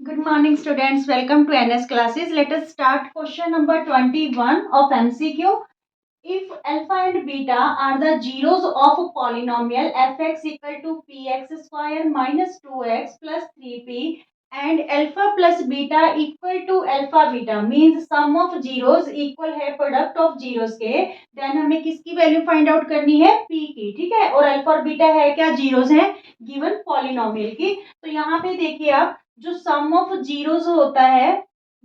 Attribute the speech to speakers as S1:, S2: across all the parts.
S1: Good morning, students. Welcome to NS classes. Let us start question number 21 of MCQ. If alpha and beta are the zeros of a polynomial fx equal to px square minus 2x plus 3p and alpha plus beta equal to alpha beta means sum of zeros equal है product of zeros के, then हमें किसकी value find out करनी है p की. ठीक है, और अल्फा और बीटा है क्या, जीरोस है गिवन पॉलिनोमियल की. तो यहाँ पे देखिए आप, जो सम ऑफ जीरोस होता है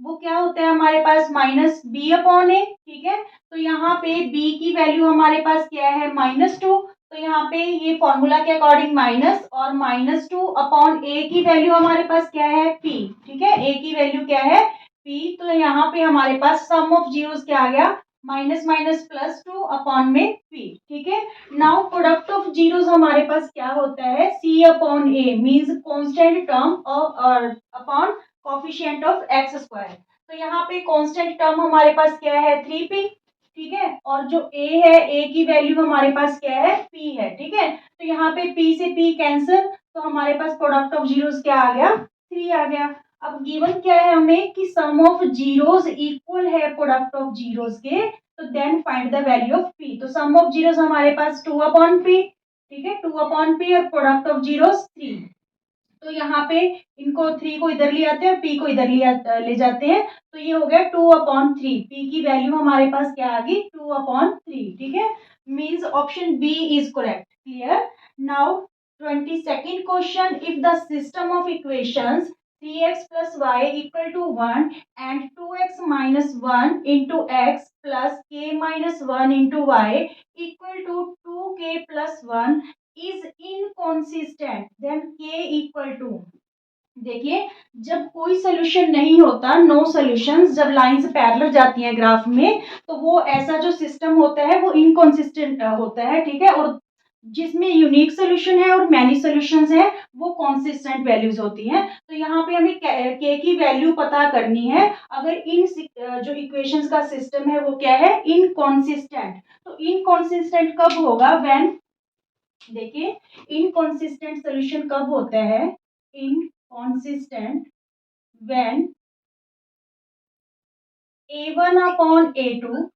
S1: वो क्या होता है हमारे पास माइनस बी अपॉन ए. ठीक है, तो यहाँ पे b की वैल्यू हमारे पास क्या है -2. तो यहाँ पे ये फॉर्मूला के अकॉर्डिंग माइनस और -2 अपॉन a की वैल्यू हमारे पास क्या है p. ठीक है, a की वैल्यू क्या है p. तो यहाँ पे हमारे पास सम ऑफ जीरोस क्या आ गया, माइनस माइनस प्लस 2 अपॉन में p. ठीक है, नाउ प्रोडक्ट ऑफ जीरोस हमारे पास क्या होता है c upon a means constant term और upon coefficient of X square. तो यहाँ पे कांस्टेंट टर्म हमारे पास क्या है 3p. ठीक है, और जो a है, a की वैल्यू हमारे पास क्या है p है. ठीक है, तो यहाँ पे p से p कैंसिल, तो हमारे पास प्रोडक्ट ऑफ जीरोस क्या आ गया 3 आ गया. अब गिवन क्या है हमें कि सम ऑफ जीरोस इक्वल है प्रोडक्ट ऑफ जीरोस के, तो then find the value of p. तो सम ऑफ जीरोस हमारे पास 2 अपॉन p. ठीक है, 2 अपॉन p और प्रोडक्ट ऑफ जीरोस 3. तो यहाँ पे इनको 3 को इधर ले आते हैं और p को इधर ले जाते हैं. तो ये हो गया 2/3. p की वैल्यू हमारे पास क्या आ गई 2/3. ठीक है, means option B is correct. Clear. Now 22nd question. If the system of equations 3x plus y equal to 1 and 2x minus 1 into x plus k minus 1 into y equal to 2k plus 1 is inconsistent, then k equal to. देखिए, जब कोई solution नहीं होता, no solutions, जब lines parallel जाती हैं graph में, तो वो ऐसा जो सिस्टम होता है वो इनकॉन्सिस्टेंट होता है. ठीक है, और जिसमें यूनिक सोल्यूशन है और मैनी सॉल्यूशंस है वो कॉन्सिस्टेंट वैल्यूज होती हैं. तो यहाँ पे हमें के की वैल्यू पता करनी है अगर इन जो इक्वेशंस का सिस्टम है वो क्या है इनकॉन्सिस्टेंट. तो इनकॉन्सिस्टेंट कब होगा, व्हेन, देखिए, इनकॉन्सिस्टेंट सोल्यूशन कब होता है, इनकॉन्सिस्टेंट व्हेन a1/a2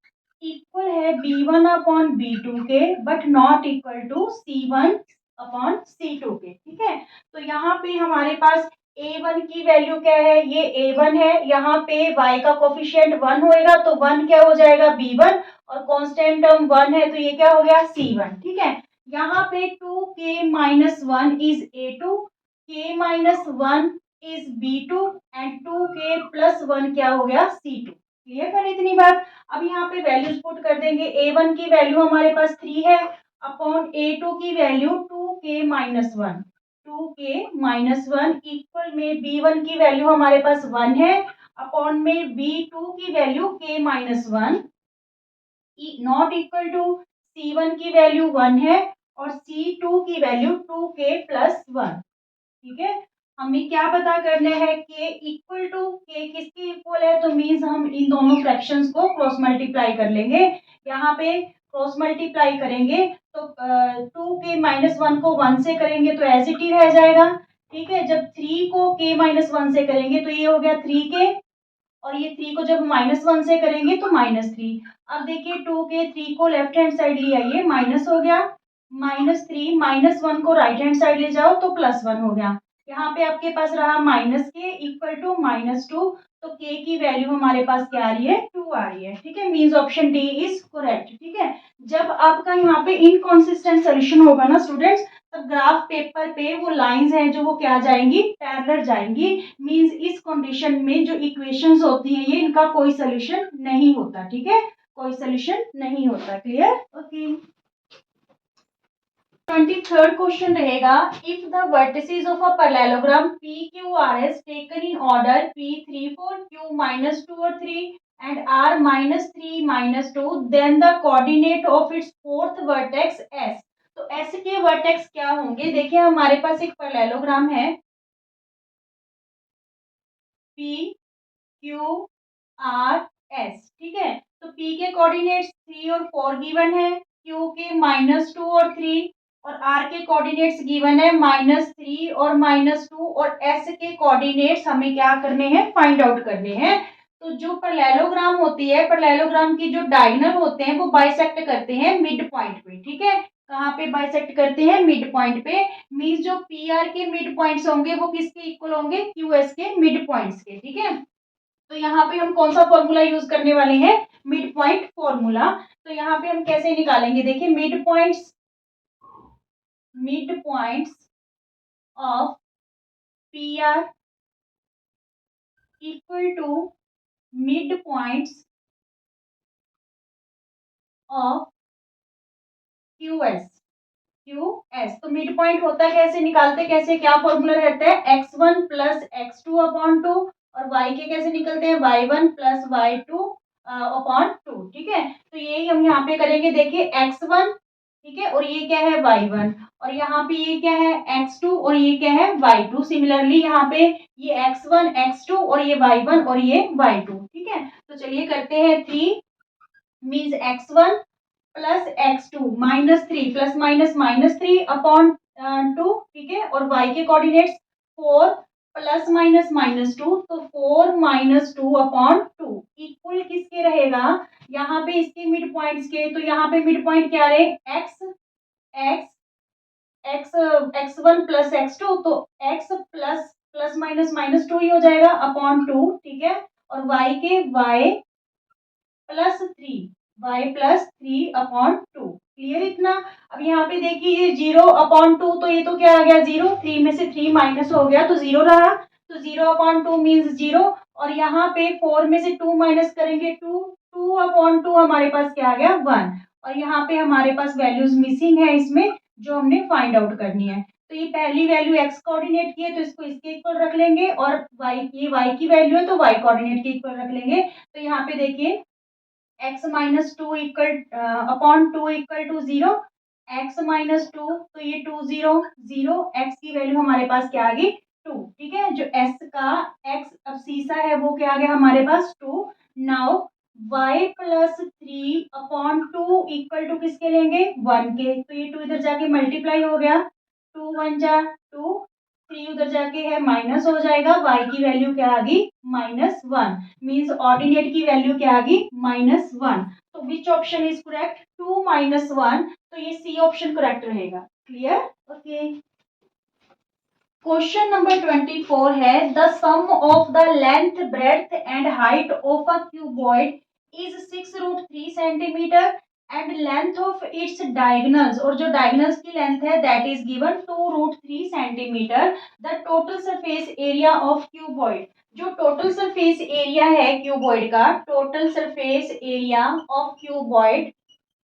S1: इक्वल है b1/b2 के but not equal to c1/c2 के. ठीक है, तो यहाँ पे हमारे पास a1 की वैल्यू क्या है, ये a1 है. यहाँ पे y का कोफिशिएंट 1 होएगा तो 1 क्या हो जाएगा b1 और कांस्टेंट टर्म 1 है तो ये क्या हो गया c1. ठीक है, यहाँ पे 2k-1 is a2, k-1 is b2 and 2k+1 क्या हो गया c2. क्लियर कर इतनी बात. अब यहाँ पे वैल्यूज पुट कर देंगे. a1 की वैल्यू हमारे पास 3 है अपॉन a2 की वैल्यू 2k-1. 2k-1 इक्वल में b1 की वैल्यू हमारे पास 1 है अपॉन में b2 की value k-1 not equal to c1 की वैल्यू 1 है और c2 की वैल्यू 2k+1. ठीक है, हमें क्या पता करना है के इक्वल टू, के किसके इक्वल है, तो मीन्स हम इन दोनों फ्रैक्शंस को क्रॉस मल्टीप्लाई कर लेंगे. यहाँ पे क्रॉस मल्टीप्लाई करेंगे तो 2k-1 को 1 से करेंगे तो एज इट ही रह जाएगा. ठीक है, जब 3 को k-1 से करेंगे तो ये हो गया 3k और ये 3 को जब -1 से करेंगे तो -3. अब देखिए 2k, 3 को लेफ्ट हैंड साइड ले आइए, माइनस हो गया, -3 -1 को राइट हैंड साइड ले जाओ तो +1 हो गया. यहाँ पे आपके पास रहा -k इक्वल टू -2. तो k की वैल्यू हमारे पास क्या आ रही है 2 आ रही है. ठीक है, means option D is correct. ठीक है, जब आपका यहाँ पे इनकॉन्सिस्टेंट सोल्यूशन होगा ना स्टूडेंट्स, तब ग्राफ पेपर पे वो लाइंस हैं जो वो क्या जाएंगी पैरेलल जाएंगी. मींस इस कंडीशन में जो इक्वेशंस होती हैं ये इनका कोई सोल्यूशन नहीं होता. ठीक है, कोई सोल्यूशन नहीं होता. क्लियर. ओके, 23rd क्वेश्चन रहेगा. If the vertices of a parallelogram PQRS taken in order P3 4 Q -2 और 3 and R -3 -2 then the coordinate of its fourth vertex S. तो S के वर्टेक्स क्या होंगे, देखिए हमारे पास एक पैरेललोग्राम है PQRS. ठीक है, तो P के कोऑर्डिनेट्स 3 और 4 गिवन है, Q के -2 और 3 और r के कोऑर्डिनेट्स गिवन है -3 और -2 और s के कोऑर्डिनेट्स हमें क्या करने हैं, फाइंड आउट करने हैं। तो जो पैरेललोग्राम होती है, पैरेललोग्राम की जो डायगोनल होते हैं वो बाइसेक्ट करते हैं मिड पॉइंट पे, ठीक है। कहाँ पे बाइसेक्ट करते हैं, मिड पॉइंट पे। मींस जो पी आर के मिड पॉइंट्स होंगे वो किसके इक्वल होंगे, क्यू एस के मिड पॉइंट्स के, ठीक है। तो यहाँ पे हम कौन सा फॉर्मूला यूज करने वाले हैं, मिड पॉइंट फॉर्मूला। तो यहाँ पे हम कैसे निकालेंगे, देखिए mid points of P R equal to mid points of Q S. तो मिड पॉइंट होता है कैसे, निकालते कैसे, क्या फॉर्मूला रहता है, x1 प्लस x2 अपॉन 2 और y के कैसे निकलते हैं, y1 प्लस y2 अपॉन 2, ठीक है। तो यही हम यहाँ पे करेंगे, देखिए x1, ठीक है, और ये क्या है y1, और यहाँ पे ये क्या है x2 और ये क्या है y2। सिमिलरली यहाँ पे ये x1 x2 और ये y1 और ये y2, ठीक है। तो चलिए करते हैं 3 means x1 plus x2 -3 plus -3 upon 2, ठीक है। और y के कोऑर्डिनेट्स 4 प्लस -2, तो 4 - 2 अपॉन 2 इक्वल किसके रहेगा, यहाँ पे इसके मिड पॉइंट्स के। तो यहाँ पे मिड पॉइंट क्या रहे, x x x1 plus x2, तो x प्लस प्लस -2 ही हो जाएगा अपॉन 2, ठीक है। और y के y+3 अपॉन 2, क्लियर इतना। अब यहाँ पे देखिए ये 0 अपॉन 2, तो ये तो क्या आ गया 0, 3 में से 3 माइनस हो गया तो 0 रहा। तो 0 अपॉन 2 मीन्स 0, और यहाँ पे 4 में से 2 माइनस करेंगे 2 अपॉन 2 हमारे पास क्या आ गया 1, और यहाँ पे हमारे पास वैल्यूज मिसिंग है इसमें जो हमने फाइंड आउट करनी है। तो ये पहली वैल्यू x कोऑर्डिनेट की है तो इसको इसके इक्वल रख लेंगे, और y की वैल्यू है तो y कोऑर्डिनेट के इक्वल रख लेंगे। तो यहाँ पे देखिए x-2 equal upon 2 equal to 0, x-2, तो ये 2 0 0, x की वैल्यू हमारे पास क्या आ गई 2, ठीक है। जो s का x अब सीसा है वो क्या आ गया हमारे पास 2। Now y+3 upon 2 equal to किसके लेंगे 1 के, तो ये 2 इधर जाके मल्टीप्लाई हो गया, 2 1 जा 2, 3 उधर जाके है माइनस हो जाएगा, y की वैल्यू क्या आ गई -1, मीन्स ऑर्डिनेट की वैल्यू क्या आ गई -1। तो विच ऑप्शन इज करेक्ट, 2 -1, तो ये सी ऑप्शन करेक्ट रहेगा, क्लियर, ओके। क्वेश्चन नंबर 24 है, the sum of the length breadth and height of a cuboid is 6√3 centimetre and length of its diagonals, और जो डायगोनल्स की लेंथ है that is given 2√3 centimetre. The total surface area of cuboid, जो total surface area है cuboid का, total surface area of cuboid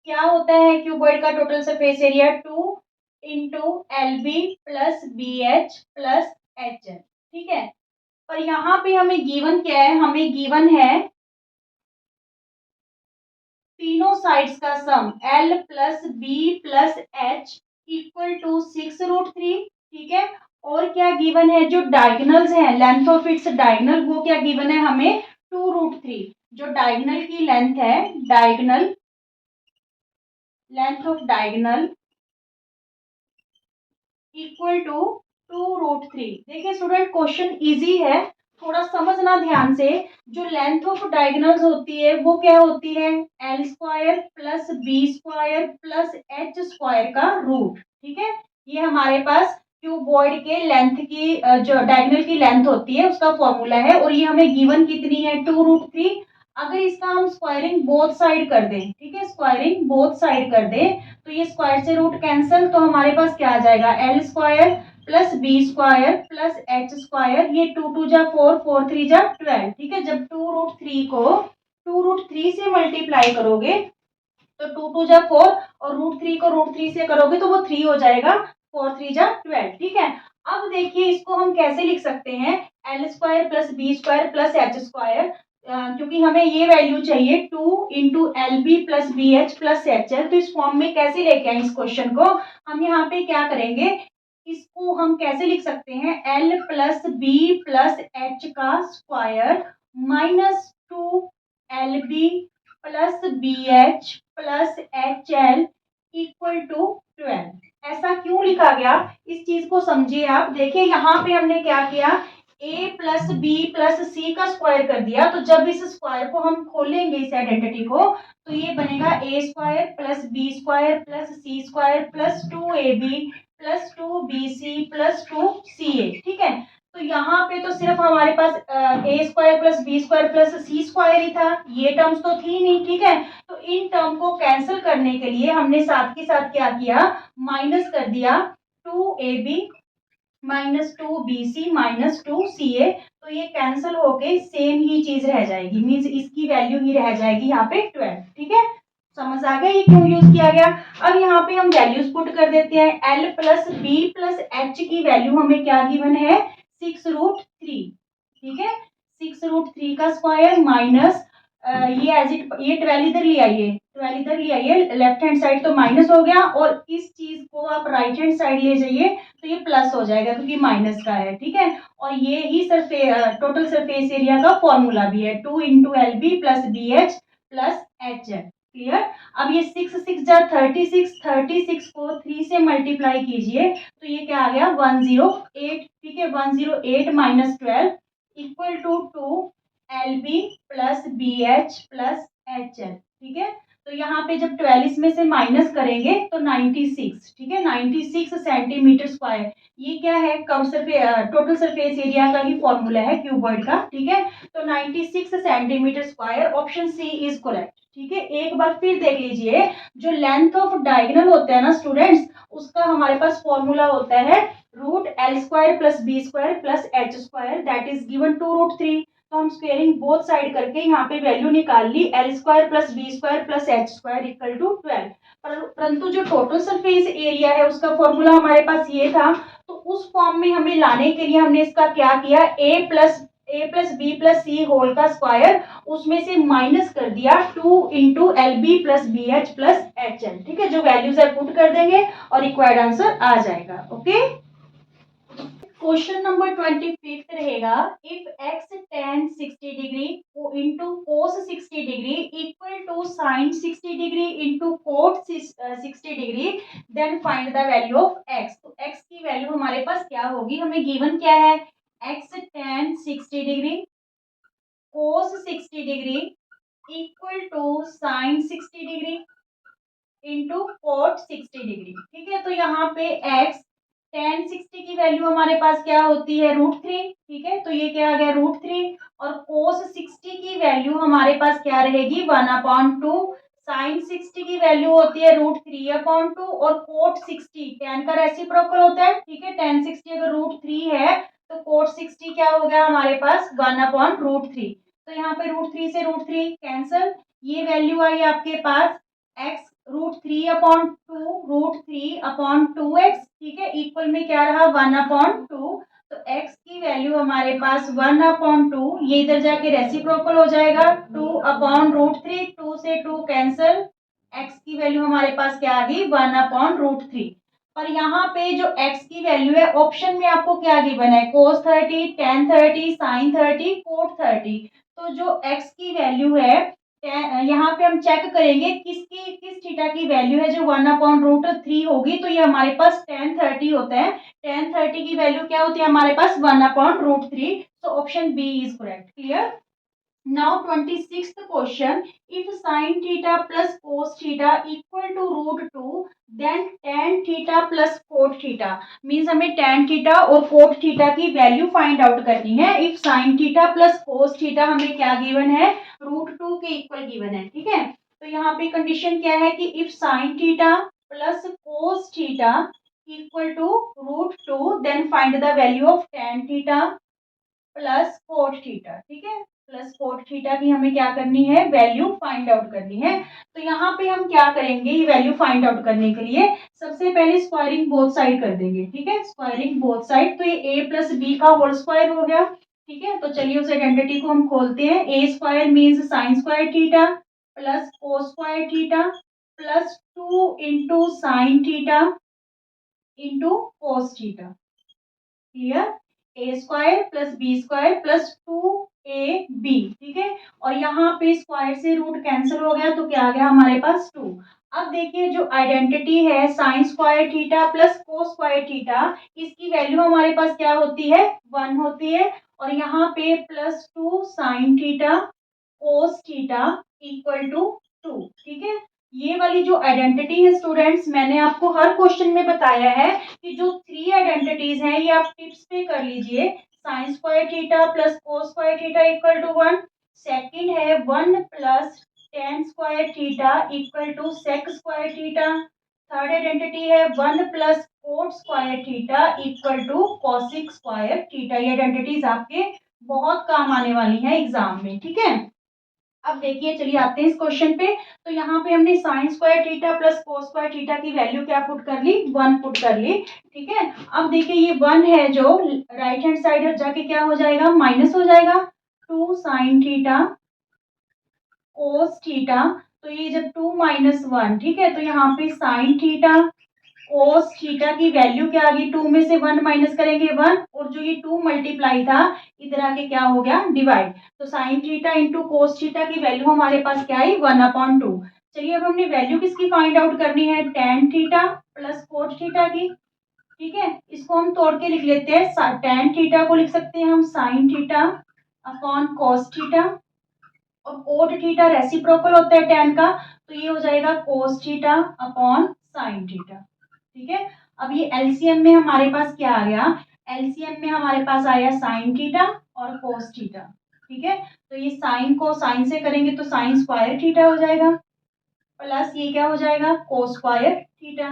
S1: क्या होता है, क्यूबॉइड का total surface area 2 into L B plus B H plus H L, ठीक है। पर यहाँ पे हमें गिवन क्या है, हमें गिवन है तीनों साइड्स का sum L plus B plus H equal to 6√3, ठीक है। और क्या गिवन है, जो डायगोनल्स है लेंथ ऑफ इट्स डायगोनल वो क्या गिवन है हमें 2√3, जो डायगोनल की लेंथ है, diagonal length of diagonal equal to 2√3। देखिए स्टूडेंट क्वेश्चन इजी है, थोड़ा समझना ध्यान से। जो लेंथ ऑफ डायगोनल्स होती है वो क्या होती है, L² plus B² plus H² का रूट, ठीक है। ये हमारे पास क्यूबॉइड के लेंथ की जो डायगोनल की लेंथ होती है उसका फॉर्मूला है, और ये हमें गिवन कितनी है 2√3। अगर इसका हम स्क्वायरिंग बोथ साइड कर दें, ठीक है, स्क्वायरिंग बोथ साइड कर दें, तो ये स्क्वायर से रूट कैंसिल, तो हमारे पास क्या आ जाएगा L² plus B² plus H², ये 2 2 जा 4 4 3 जा 12, ठीक है। जब 2√3 को 2√3 से मल्टीप्लाई करोगे तो 2 2 जा 4 और √3 को √3 से करोगे तो वो 3 हो जाएगा, 4 3 जा 12, ठीक है। अब देखिए इसको हम कैसे लिख सकते हैं, L² plus B² plus H², क्योंकि हमें ये वैल्यू चाहिए 2 into L B plus B H plus H L. तो इस फॉर्म में कैसे लेके आए इस क्वेश्चन को, हम यहाँ पे क्या करेंगे, इसको हम कैसे लिख सकते हैं, L plus B plus H का square -2 L B plus B H plus H L equal to 12, ऐसा क्यों लिखा गया, इस चीज को समझिए आप। देखिए यहाँ पे हमने क्या किया, a प्लस बी प्लस सी का स्क्वायर कर दिया, तो जब इस स्क्वायर को हम खोलेंगे इस आइडेंटिटी को, तो ये बनेगा a square plus B square plus c square plus 2ab plus 2bc plus 2ca। ठीक है, तो यहाँ पे तो सिर्फ हमारे पास a square plus B square plus c square ही था, ये टर्म्स तो थी नहीं। ठीक है, तो इन टर्म को कैंसिल करने के लिए हमने साथ के साथ क्या किया, माइनस कर दिया 2ab minus 2bc minus 2ca। तो ये कैंसिल होके सेम ही चीज रह जाएगी, मीन्स इसकी वैल्यू ही रह जाएगी यहाँ पे 12। ठीक है, समझ आ गया ये क्यों यूज किया गया। अब यहाँ पे हम वैल्यूज पुट कर देते हैं। l plus B plus H की वैल्यू हमें क्या गिवन है, 6√3। ठीक है, 6√3 का स्क्वायर माइनस ये एज इट, ये 12 इधर ले आइए, 12 इधर ले आइए, लेफ्ट हैंड साइड तो माइनस हो गया, और इस चीज को आप राइट हैंड साइड ले जाइए तो ये प्लस हो जाएगा क्योंकि माइनस का है। ठीक है, और ये ही टोटल सरफेस एरिया का फॉर्मूला भी है, 2 into L B plus B H plus H है। क्लियर। अब ये 6 6 36 को 3 से मल्टीप्लाई कीजिए तो ये क्या आ गया, 108। ठीक है, 108 minus 12 equal to 2 LB plus BH plus HL। ठीक है, तो यहाँ पे जब 12 इसमें से माइनस करेंगे तो 96। ठीक है, 96 सेंटीमीटर स्क्वायर, ये क्या है, टोटल सरफेस एरिया का ही फॉर्मूला है क्यूबॉइड का। ठीक है, तो 96 centimetre square, option C is correct. ठीक है, एक बार फिर देख लीजिए, जो लेंथ ऑफ डायगोनल होता है ना स्टूडेंट्स, उसका हमारे पास फॉर्मूला होता है √L² plus B square plus H square, that is given 2√3। तो हम स्क्वेयरिंग बोथ साइड करके यहाँ पे वैल्यू निकाल ली, L² plus B square plus H square equal to 12। परंतु जो टोटल सरफेस एरिया है उसका फॉर्मूला हमारे पास ये था, तो उस फॉर्म में हमें लाने के लिए हमने इसका क्या किया, a plus B plus C whole का स्क्वायर, उसमें से माइनस कर दिया 2 into L B plus B H plus H L. ठीक है, जो वैल्यूज है पुट कर देंगे और रिक्वायर्ड आंसर आ जाएगा। ओके, क्वेश्चन नंबर 25 रहेगा, if x tan 60 degree into cos 60 degree equal to sin 60 degree into cot 60 degree, then find the value of x। तो x की वैल्यू हमारे पास क्या होगी, हमें गिवन क्या है, x tan 60 degree cos 60 degree equal to sin 60 degree into cot 60 degree. ठीक है, तो यहाँ पे x tan 60 की वैल्यू हमारे पास क्या होती है, √3। ठीक है, तो ये क्या आ गया, √3, और cos 60 की वैल्यू हमारे पास क्या रहेगी, 1/2। sin 60 की वैल्यू होती है √3/2, और cot 60 tan का रेसिप्रोकल होता है। ठीक है, tan 60 अगर √3 है तो cot 60 क्या हो गया हमारे पास, 1/√3। तो यहाँ पे √3 से √3 कैंसल, ये वैल्यू आई आपके पास x √3/2 ठीक है, इक्वल में क्या रहा, 1/2। तो x की वैल्यू हमारे पास 1/2, ये इधर जाके रेसिप्रोकल हो जाएगा, 2/√3, 2 से 2 कैंसल, x की वैल्यू हमारे पास क्या आ गई, 1/√3। और यहाँ पे जो x की वैल्यू है, ऑप्शन में आपको क्या गिवन है, cos 30, tan 30, sin 30, cot 30। तो जो x की वैल्यू है, यहाँ पे हम चेक करेंगे किस थीटा की वैल्यू है जो 1/√3 होगी, तो ये हमारे पास tan 30 होता है। tan 30 की वैल्यू क्या होती है हमारे पास, 1/√3। तो option B is correct. Clear. Now 26th question, if sin theta plus cos theta equal to √2, then tan theta plus cot theta, means हमें tan theta और cot theta की वैल्यू फाइंड आउट करनी है। if sin theta plus cos theta हमें क्या given है, √2 के equal given है। ठीक है, तो यहाँ पे कंडीशन क्या है कि if sin theta plus cos theta equal to √2, then find the value of tan theta plus cot theta. ठीक है, प्लस कोट थीटा की हमें क्या करनी है, वैल्यू फाइंड आउट करनी है। तो यहाँ पे हम क्या करेंगे, ये वैल्यू फाइंड आउट करने के लिए सबसे पहले स्क्वायरिंग बोथ साइड कर देंगे। ठीक है, स्क्वायरिंग बोथ साइड, तो ये a प्लस बी का होल स्क्वायर हो गया। ठीक है, तो चलिए उस आइडेंटिटी को हम खोलते हैं। A square means sine square theta plus cos square theta plus 2 into sine theta into cos theta. Clear. A square plus B square plus 2 a b, ठीक है। और यहाँ पे स्क्वायर से रूट कैंसिल हो गया तो क्या आ गया हमारे पास 2। अब देखिए जो आइडेंटिटी है sign square theta plus cos square theta, इसकी वैल्यू हमारे पास क्या होती है 1 होती है। और यहाँ पे +2 sine theta cos theta equal to 2, ठीक है। ये वाली जो आइडेंटिटी है स्टूडेंट्स, मैंने आपको हर क्वेश्चन में बताया है कि जो 3 आइडेंटिटीज हैं ये आप टिप्स पे कर लीजिए। Sine square theta plus cos square theta equal to 1। Second है 1 plus tan square theta equal to sec square theta. Third identity है 1 plus cot square theta equal to cosec square theta. ये identities आपके बहुत काम आने वाली हैं exam में, ठीक है। अब देखिए चलिए आते हैं इस क्वेश्चन पे। तो यहाँ पे हमने sign square theta plus cos square theta की वैल्यू क्या पुट कर ली 1 पुट कर ली, ठीक है। अब देखिए ये 1 है जो राइट हैंड साइड जाके क्या हो जाएगा माइनस हो जाएगा 2 साइन थीटा कोस थीटा। तो ये जब 2 माइनस 1, ठीक है, तो यहाँ पे साइन थीटा कोस थीटा की वैल्यू क्या आ गई 2 में से 1 माइनस करेंगे 1, और जो ये 2 मल्टीप्लाई था इधर आके क्या हो गया डिवाइड। तो sign theta into cos theta की वैल्यू हमारे पास क्या आई 1/2। चलिए अब हमने वैल्यू किसकी फाइंड आउट करनी है ten theta plus cot theta की, ठीक है। इसको हम तोड़ के लिख लेते हैं। टेन थीटा को लिख सकते हैं हम sine theta upon cos theta, और कोट थीटा रेसिप्रोकल होता है टेन का, तो ये हो जाएगा cos theta upon sine theta, ठीक है। अब ये एलसीएम में हमारे पास क्या आ गया, एलसीएम में हमारे पास आया साइन थीटा और कोस थीटा, ठीक है। तो ये साइन को साइन से करेंगे तो साइन स्क्वायर थीटा हो जाएगा, प्लस ये क्या हो जाएगा कोस स्क्वायर थीटा,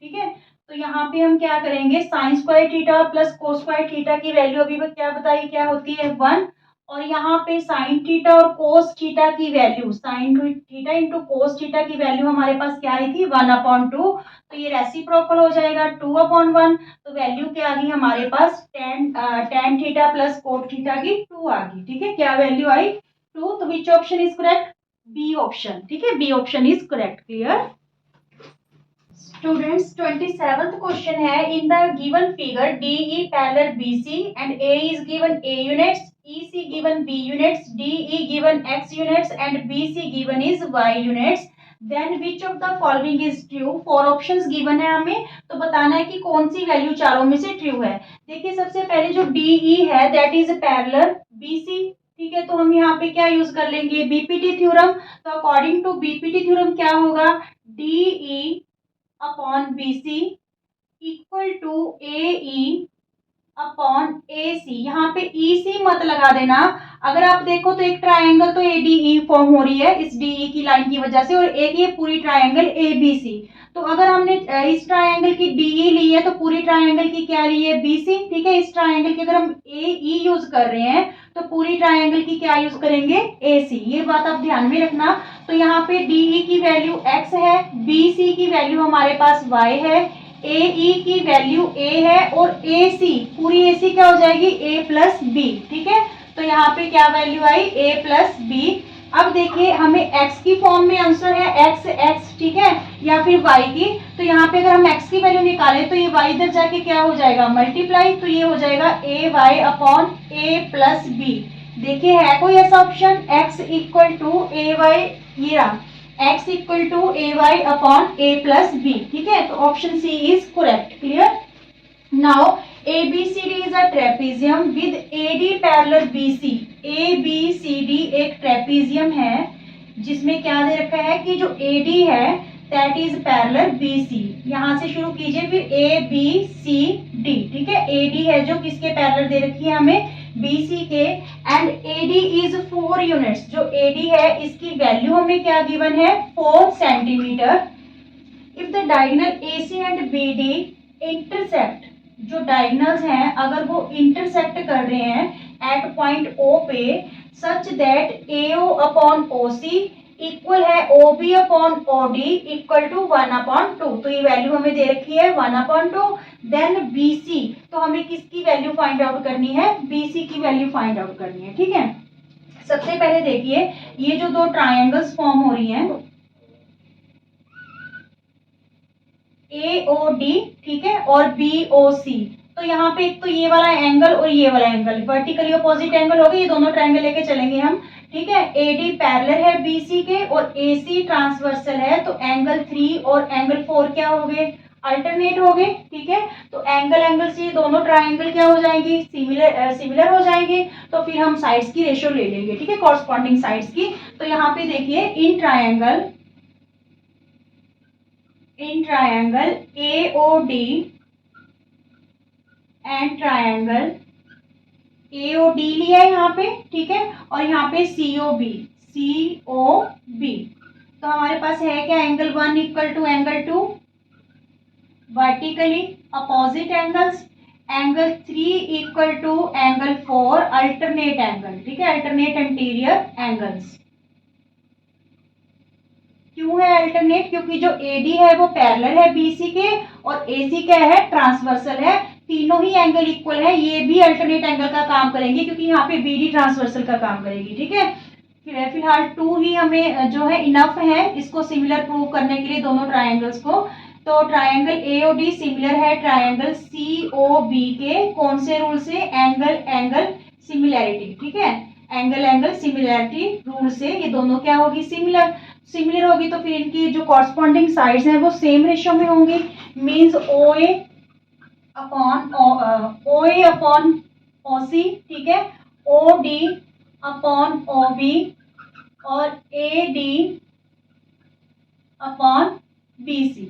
S1: ठीक है। तो यहाँ पे हम क्या करेंगे sign square theta plus cos square theta की वैल्यू अभी क्या बताई क्या होती है 1। और यहाँ पे साइन थीटा और कोस थीटा की value sign theta into cos theta की वैल्यू हमारे पास क्या आई थी 1/2। तो ये रेसिप्रोकल हो जाएगा 2/1। तो वैल्यू क्या आ गई हमारे पास tan theta plus cot theta की 2 आ गई, ठीक है। क्या वैल्यू आई 2। तो which option is correct B option, ठीक है, B option is correct. Clear students 27th question है in the given figure DE parallel BC and A is given A units, EC given B units, DE given X units and BC given is Y units, then which of the following is true। 4 options given है हमें, तो बताना है कि कौन सी value चारों में से ट्रू है। देखिए सबसे पहले जो DE है दैट इज पैरेलल BC, ठीक है। तो हम यहाँ पे क्या यूज कर लेंगे बीपीटी थ्योरम। तो अकॉर्डिंग टू बीपीटी थ्योरम क्या होगा DE upon BC equal to AE upon AC। यहाँ पे EC मत लगा देना। अगर आप देखो तो एक ट्रायंगल तो ADE फॉर्म हो रही है इस DE की लाइन की वजह से, और एक ये पूरी ट्रायंगल ABC। तो अगर हमने इस ट्रायंगल की DE ली है तो पूरी ट्रायंगल की क्या ली है BC, ठीक है। इस ट्रायंगल की अगर हम AE यूज कर रहे हैं तो पूरी ट्रायंगल की क्या यूज करेंगे AC। ये बात आप ध्यान में रखना। तो यहाँ पे DE की वैल्यू X है, BC की वैल्यू हमारे पास Y है, AE की वैल्यू A है, और AC पूरी AC क्या हो जाएगी A प्लस B, ठीक है। तो यहाँ पे क्या value I A plus B। अब देखिए हमें x की फॉर्म में आंसर है x, ठीक है, या फिर y की। तो यहाँ पे अगर हम x की वैल्यू निकालें तो ये y इधर जाके क्या हो जाएगा मल्टीप्लाई, तो ये हो जाएगा AY upon A plus B। देखिए है कोई ऐसा option x equal to AY, ये रहा x equal to AY upon A plus B, ठीक है। तो option C is correct. Clear now ABCD is a trapezium with AD parallel BC। ABCD एक ट्रेपीजियम है जिसमें क्या दे रखा है कि जो AD है दैट इज पैरेलल BC। यहाँ से शुरू कीजिए फिर ABCD, ठीक है। AD है जो किसके पैरेलल दे रखी है हमें BC के, एंड AD इज 4 यूनिट्स। जो AD है इसकी वैल्यू हमें क्या गिवन है 4 centimetre. If the diagonal AC and BD intersect, जो डायगोनल्स हैं अगर वो इंटरसेक्ट कर रहे हैं एट पॉइंट O पे such that AO upon OC equal है OB upon OD equal to 1/2। तो ये वैल्यू हमें दे रखी है 1/2। देन BC, तो हमें किसकी वैल्यू फाइंड आउट करनी है BC की वैल्यू फाइंड आउट करनी है, ठीक है। सबसे पहले देखिए ये जो दो ट्रायंगल्स फॉर्म हो रही हैं AOD, ठीक है, और BOC, तो यहाँ पे एक तो ये वाला एंगल और ये वाला एंगल वर्टिकली अपोजिट एंगल हो गए, ये दोनों ट्रायंगल लेके चलेंगे हम। ठीक है, एडी पैरेलल है बीसी के और एसी ट्रांसवर्सल है, तो एंगल 3 और एंगल 4 क्या हो गए, अल्टरनेट हो गए। ठीक है, तो एंगल से दोनों ट्रायंगल क्या हो जाएंगी, सिमिलर हो जाएंगे। तो फिर हम साइड्स की रेशियो ले लेंगे, ठीक है, कॉरस्पॉन्डिंग साइड्स की। तो यहाँ पे देखिए in triangle AOD and triangle AOD लिया है यहाँ पे, ठीक है, और यहाँ पे COB तो हमारे पास है क्या, angle 1 equal to angle 2 vertically opposite angles, angle 3 equal to angle 4 alternate angle. ठीक है, अल्टरनेट एंटीरियर एंगल्स। क्यों है अल्टरनेट, क्योंकि जो AD है वो पैरेलल है BC के और AC क्या है, ट्रांसवर्सल है। तीनों ही एंगल इक्वल है, ये भी अल्टरनेट एंगल का काम करेंगे क्योंकि यहाँ पे BD ट्रांसवर्सल का काम करेगी। ठीक है, फिलहाल 2 ही हमें जो है इनफ है इसको सिमिलर प्रूव करने के लिए दोनों ट्रायंगल्स को। तो ट्रायंगल AOD सिमिलर है ट्रायंगल COB के, कौन से रूल से, एंगल सिमिलैरिटी। ठीक है, एंगल सिमिलैरिटी रूल से ये दोनों क्या होगी, सिमिलर होगी। तो फिर इनकी जो कॉरस्पॉन्डिंग साइड्स हैं वो सेम रेशियो में होंगी, मींस OA अपॉन OC, ठीक है, OD अपॉन OB और AD अपॉन BC।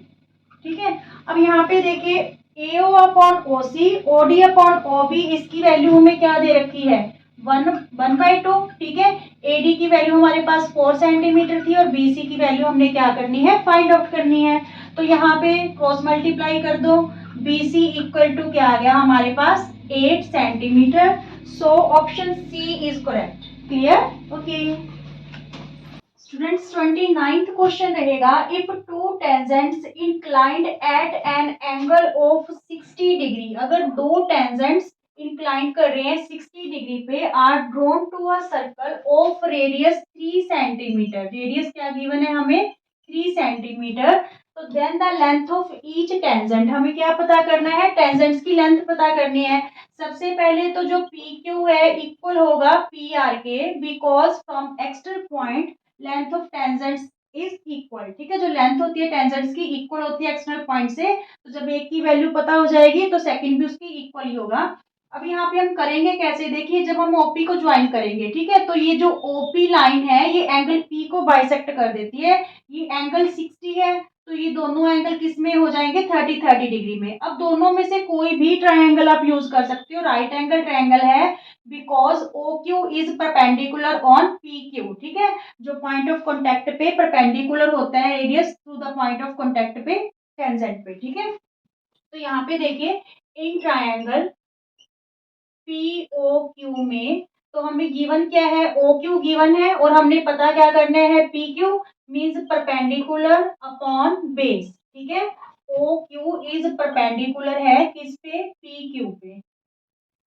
S1: ठीक है, अब यहाँ पे देखिए AO upon OC, OD upon OB, इसकी वैल्यू हमें क्या दे रखी है, 1/2। ठीक है, AD की वैल्यू हमारे पास 4 सेंटीमीटर थी और BC की वैल्यू हमने क्या करनी है, फाइंड आउट करनी है। तो यहाँ पे क्रॉस मल्टीप्लाई कर दो, BC इक्वल टू क्या आ गया हमारे पास, 8 centimetre. So option C is correct. Clear, okay students. 29th question रहेगा, if two tangents inclined at an angle of 60 degree, अगर दो टेंजेंट्स इंक्लाइंड कर रहे हैं 60 डिग्री पे, are drawn to a circle of radius 3 centimetre, radius क्या given है हमें, 3 सेंटीमीटर। तो then the length of each tangent, हमें क्या पता करना है, टेंजेंट्स की लेंथ पता करनी है। सबसे पहले तो जो PQ है इक्वल होगा PR के, because from external point length of tangents is equal. ठीक है, जो लेंथ होती है टेंजेंट्स की इक्वल होती है एक्सटर्नल पॉइंट से, तो जब एक की वैल्यू पता हो जाएगी तो सेकंड भी उसकी इक्वल ही होगा। अब यहाँ पे हम करेंगे कैसे, देखिए जब हम OP को ज्वाइन करेंगे, ठीक है, तो ये जो OP लाइन है ये एंगल P को बाइसेक्ट कर देती है। ये एंगल 60 है, तो ये दोनों एंगल किस में हो जाएंगे, 30 डिग्री में। अब दोनों में से कोई भी ट्रायंगल आप यूज कर सकते हो, राइट एंगल ट्रायंगल है, because OQ is perpendicular on PQ। ठीक है, जो पॉइंट ऑफ कांटेक्ट पे परपेंडिकुलर होता है radius to the point of contact पे टेंजेंट पे। ठीक है, तो यहाँ पे देखिए इन ट्रायंगल POQ में, तो हमें गिवन क्या है, OQ गिवन है और हमने पता क्या करना है, PQ means perpendicular upon base. ठीक है, OQ इज परपेंडिकुलर है किस पे, PQ पे।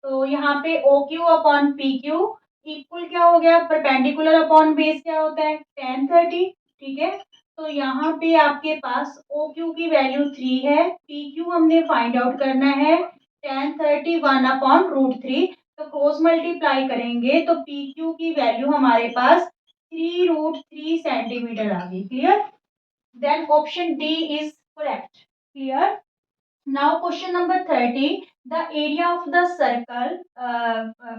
S1: तो यहाँ पे OQ अपॉन PQ इक्वल क्या हो गया, परपेंडिकुलर अपॉन बेस क्या होता है, tan 30। ठीक है, तो यहाँ पे आपके पास OQ की वैल्यू 3 है, PQ हमने फाइंड आउट करना है tan 30 1 अपॉन √3। तो क्रॉस मल्टीप्लाई करेंगे तो PQ की वैल्यू हमारे पास 3√3 सेंटीमीटर आ गई। Clear, then option D is correct. Clear, now question number 30, the area of the circle,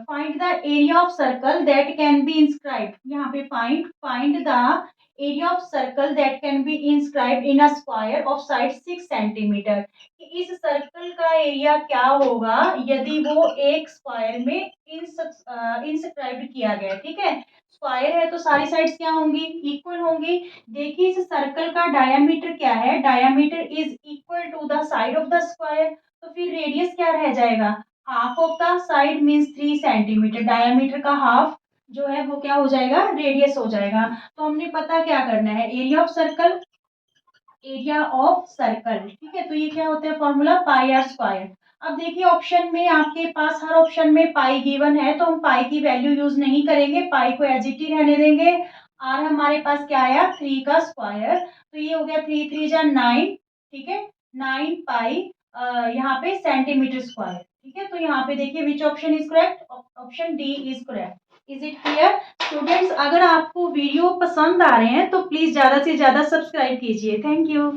S1: find the area of circle that can be inscribed। यहाँ पे find the area of circle that can be inscribed in a square of side 6 centimetre. इस circle का area क्या होगा यदि वो एक square में इंस्क्राइब किया गया। ठीक है, स्क्वायर है तो सारी साइड्स क्या होंगी, इक्वल होंगी। देखिए इस सर्कल का डायामीटर क्या है, diameter is equal to the side of the square, तो फिर रेडियस क्या रह जाएगा, half of the side means 3 centimetre, diameter का हाफ जो है वो क्या हो जाएगा, रेडियस हो जाएगा। तो हमने पता क्या करना है, एरिया ऑफ सर्कल, ठीक है, तो ये क्या होता है फॉर्मूला, पाई आर स्क्वायर। अब देखिए ऑप्शन में आपके पास हर ऑप्शन में पाई गिवन है, तो हम पाई की वैल्यू यूज नहीं करेंगे, पाई को एज इट इज रहने देंगे। आर हमारे पास क्या आया, 3 का स्क्वायर, तो ये हो गया 3 3 जा 9। ठीक है, 9 पाई यहाँ पे सेंटीमीटर स्क्वायर। ठीक है, तो यहाँ पे देखिए विच option is correct, option D is correct. Is it clear students? अगर आपको वीडियो पसंद आ रहे हैं तो प्लीज ज्यादा से ज्यादा सब्सक्राइब कीजिए। Thank you.